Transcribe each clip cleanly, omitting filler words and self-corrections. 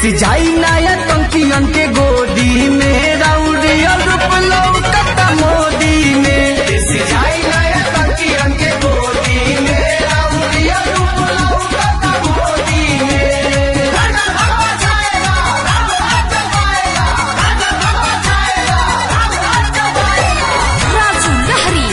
देश जाई नया टंकियन के गोदी में राउरिया रूप लौकता मोदी में। देश जाई नया टंकियन के गोदी में राउरिया रूप लौकता मोदी में। राजू लहरी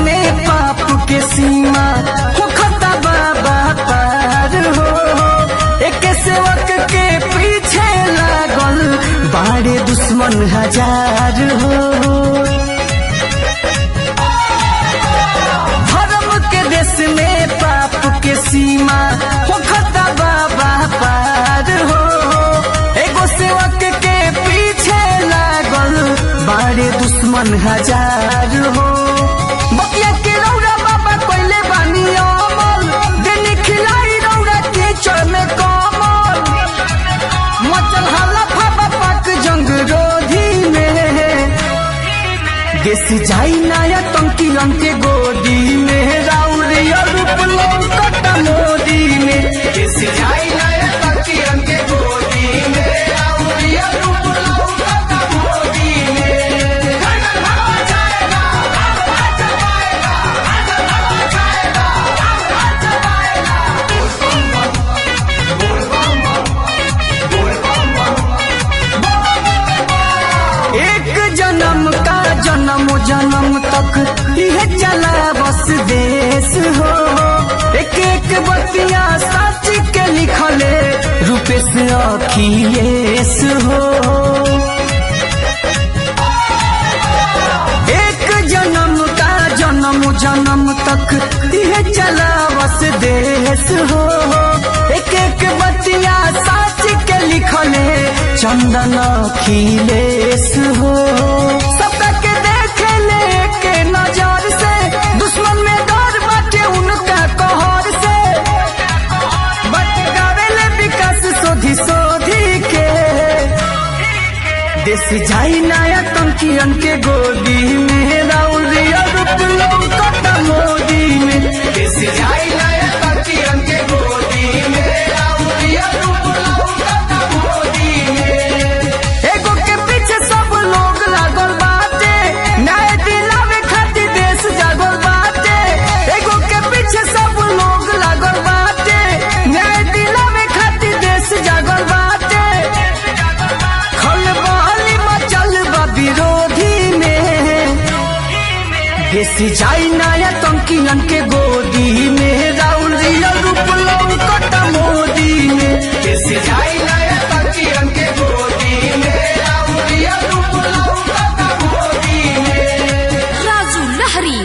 में पाप के सीमा होखता बाबा पार हो। एक सेवक के पीछे लागल बाड़े दुश्मन हजार हो। धर्म के देश में पाप के सीमा होखता बाबा पार हो। एगो सेवक के पीछे लागल बाड़े दुश्मन हजार हो। बतिया के रौरा बाबा कोइले बानी अमल देनी खिलाई रौरा कीचड़ में कमल। मचल हल्ला फाबा पाक जंग रोधी में। देश जाई नया टंकियन के गोदी में राउरिया रूप लौकता मोदी में। देश जाई नया टंकियन के गोदी में राउरिया रूप लौकता मोदी में। जन्म का जन्म जन्म तक यह चला बस देश हो। एक एक बतिया सच के लिखले रूपेश अखिलेश हो। एक जन्म का जन्म जन्म तक यह चला बस देश हो। एक एक बतिया सच के लिखले चंदन अखिलेश हो। सबके देखे लेके नजर से दुश्मन में डर बाटे उनका कहर से। बट गावेले विकास सोधी सोधी के। देश जाई नया टंकियन के गोदी में राउरिया रूप लौकता मोदी में। देश जाई नया टंकियन के गोदी में राउरिया रूप लौकता मोदी में। एगो के पीछे सब लोग लागल बाटे न्याय दिलावे खातिर देश जागल बाटे। एगो के पीछे सब लोग लागल बाटे न्याय दिलावे खातिर देश जागल बाटे। खलबली मचल बा विरोधी में। देश जाई नया टंकियन के गोदी में राउरिया रूप लौकता मोदी में। देश जाई नया टंकियन के गोदी में राउरिया रूप लौकता मोदी में। राजू लहरी।